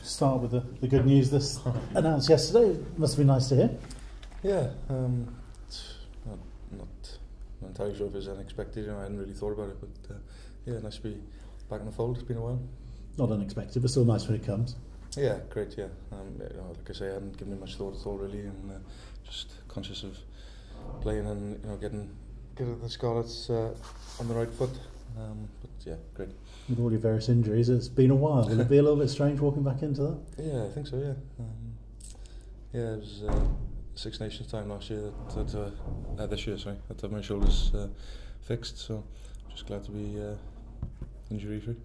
Start with the good news. This announced yesterday. Must have been nice to hear. Yeah, it's not entirely sure if it was unexpected. I hadn't really thought about it, but yeah, nice to be back in the fold. It's been a while. Not unexpected, but still nice when it comes. Yeah, great. Yeah, like I say, I hadn't given it much thought at all really, and just conscious of playing and getting the Scarlets on the right foot. But yeah, great. With all your various injuries, it's been a while. Will it be a little bit strange walking back into that? Yeah, I think so. Yeah, yeah. It was Six Nations time last year. This year, sorry. I had to have my shoulders fixed, so just glad to be injury free.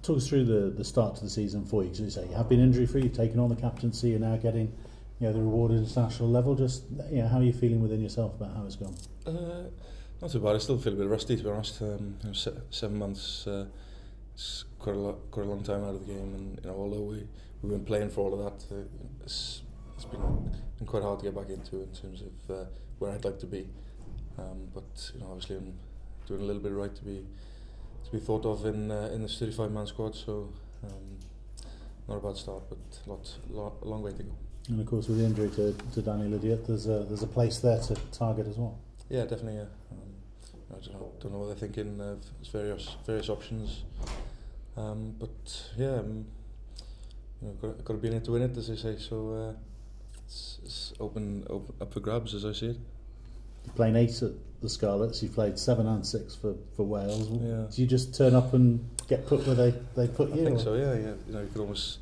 Talk us through the start to the season for you. Because you say you have been injury free, you've taken on the captaincy, you're now getting the reward at international level. Just how are you feeling within yourself about how it's gone? Not too bad. I still feel a bit rusty, to be honest. 7 months, it's quite a long time out of the game, and although we've been playing for all of that, it's been quite hard to get back into in terms of where I'd like to be. But obviously I'm doing a little bit right to be thought of in this 35-man squad. So not a bad start, but a long way to go. And of course, with the injury to Danny Lydiate, there's a place there to target as well. Yeah, definitely. Yeah. I don't know what they're thinking. There's various options, but yeah, got to be in it to win it, as they say. So it's open up for grabs, as I see it. You're playing 8 at the Scarlets. You played 7 and 6 for Wales. Yeah. Do you just turn up and get put where they put you? I think so. Yeah. You could almost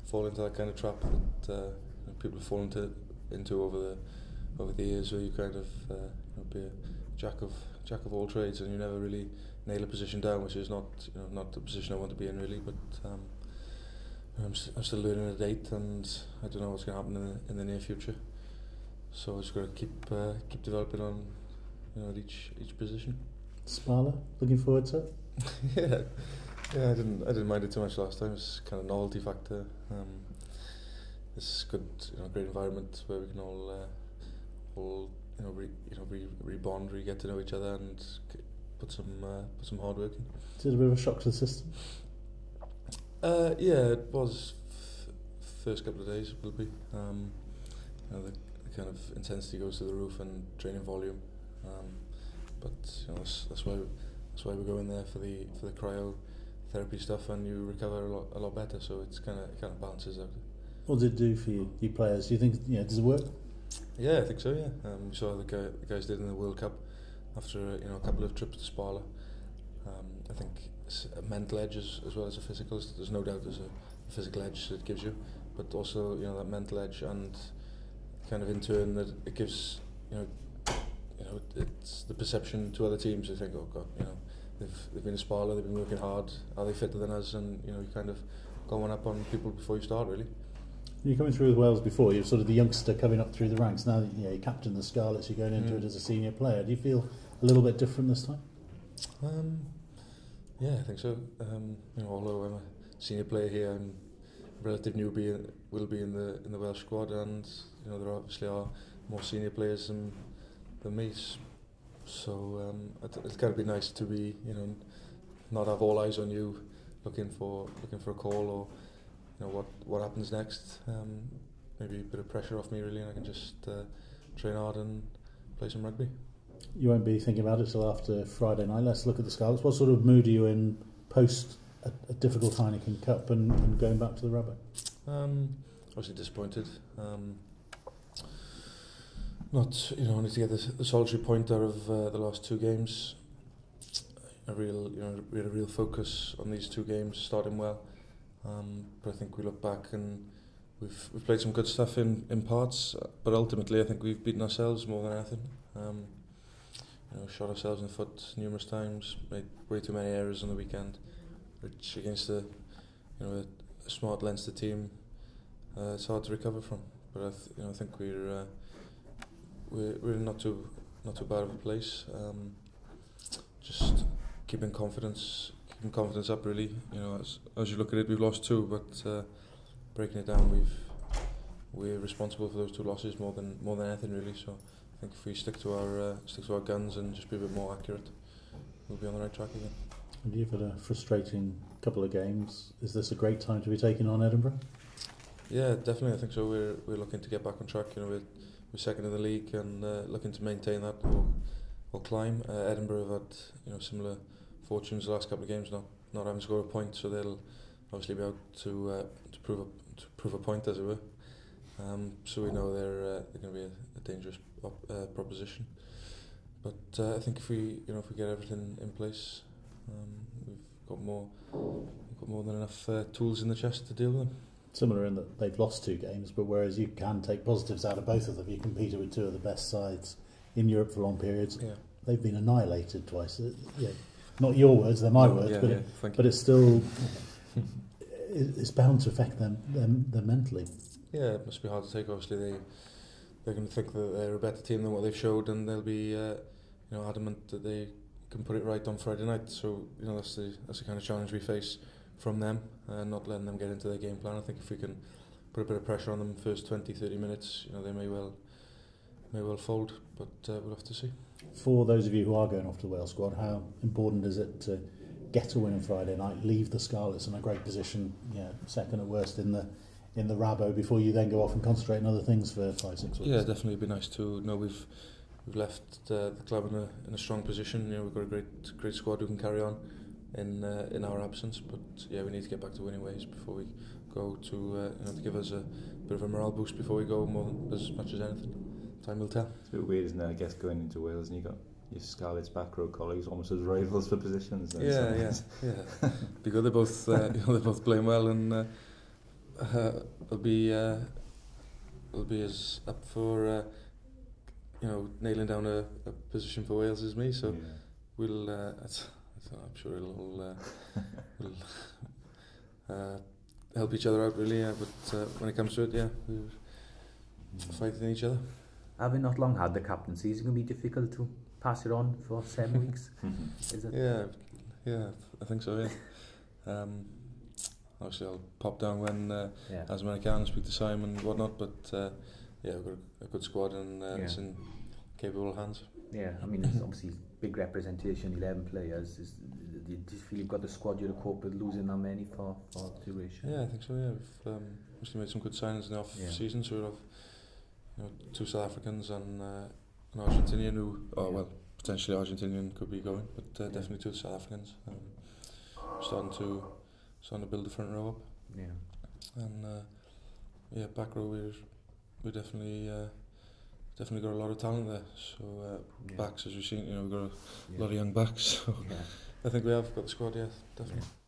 fall into that kind of trap that people have fallen into over the years, where you kind of be a jack of all trades, and you never really nail a position down, which is not the position I want to be in really. But I'm still learning a date, and I don't know what's going to happen in the near future. So I just got to keep developing on each position. Spala, looking forward to it. yeah. I didn't mind it too much last time. It's kind of novelty factor. It's good, great environment where we can all rebond, get to know each other, and put some hard work in. Is it a bit of a shock to the system? Yeah, it was. First couple of days it will be. The kind of intensity goes to the roof and training volume. But that's why we go in there for the cryotherapy stuff, and you recover a lot better. So it's kind of balances out. What did it do for you players? Do you think does it work? Yeah, I think so. Yeah, we saw the guys did in the World Cup after a couple of trips to Spala. I think it's a mental edge as well as a physical. There's no doubt there's a physical edge that it gives you, but also that mental edge, and kind of in turn that it gives it's the perception to other teams. They think, oh God, they've been to Spala, they've been working hard. Are they fitter than us? And you kind of go one up on people before you start really. You're coming through with Wales before, you're sort of the youngster coming up through the ranks. Now that you're captain the Scarlets, you're going into it as a senior player. Do you feel a little bit different this time? Yeah, I think so. Although I'm a senior player here, I'm a relative newbie, will be in the Welsh squad, and there obviously are more senior players than me. So it's got to be nice to be not have all eyes on you, looking for a call, or what happens next. Maybe a bit of pressure off me really, and I can just train hard and play some rugby. You won't be thinking about it till after Friday night. Let's look at the Scarlets. What sort of mood are you in post a difficult Heineken Cup and going back to the Rugby? Obviously disappointed. Not only to get the solitary point out of the last 2 games. We had a real focus on these 2 games, starting well. But I think we look back and we've played some good stuff in parts, but ultimately I think we've beaten ourselves more than anything. Shot ourselves in the foot numerous times, made way too many errors on the weekend, which against a smart Leinster team, it's hard to recover from. But I think we're not too bad of a place. Just keeping confidence up really. As you look at it, we've lost 2, but breaking it down, we're responsible for those 2 losses more than anything really. So I think if we stick to our guns and just be a bit more accurate, we'll be on the right track again. And you've had a frustrating couple of games. Is this a great time to be taking on Edinburgh? Yeah, definitely. I think so. We're looking to get back on track. You know, we're second in the league and looking to maintain that or climb. Edinburgh have had similar fortunes the last couple of games, not having scored a point, so they'll obviously be out to prove a point, as it were. So we know they're going to be a dangerous proposition. But I think if we get everything in place, we've got more than enough tools in the chest to deal with them. Similar in that they've lost 2 games, but whereas you can take positives out of both of them, you competed with 2 of the best sides in Europe for long periods. Yeah. They've been annihilated twice. Not your words, they're my words, but it's still it's bound to affect them mentally. Yeah, it must be hard to take. Obviously, they're going to think that they're a better team than what they've showed, and they'll be adamant that they can put it right on Friday night. So that's the kind of challenge we face from them, not letting them get into their game plan. I think if we can put a bit of pressure on them first 20-30 minutes, they may well fold, but we'll have to see. For those of you who are going off to the Wales squad, how important is it to get a win on Friday night, leave the Scarlets in a great position, second at worst in the Rabo, before you then go off and concentrate on other things for 5-6 weeks? Yeah, definitely. It'd be nice to know we've left the club in a strong position. We've got a great squad who can carry on in our absence, but we need to get back to winning ways before we go to give us a bit of a morale boost before we go, as much as anything. Time will tell. It's a bit weird, isn't it, I guess, going into Wales and you got your Scarlets back row colleagues almost as rivals for positions. Yeah. Because they're both they're both playing well, and they'll be as up for nailing down a position for Wales as me. So we'll. I'm sure we'll help each other out, really. But when it comes to it, we're fighting each other. Having not long had the captaincy, is it going to be difficult to pass it on for 7 weeks? Is it? Yeah, I think so. Yeah. Obviously, I'll pop down when as when I can, speak to Simon and whatnot. But we've got a good squad and it's in capable hands. Yeah, I mean, it's obviously big representation, 11 players. Do you feel you've got the squad you'll cope with losing that many for duration? Yeah, I think so. Yeah, we've obviously made some good signings in the off season, so we'll have 2 South Africans and an Argentinian who, potentially Argentinian could be going, but definitely 2 South Africans. Starting to build the front row up. Yeah. And back row we're definitely got a lot of talent there. So backs, as you've seen, we've got a lot of young backs. So I think we have got the squad. Yeah, definitely. Yeah.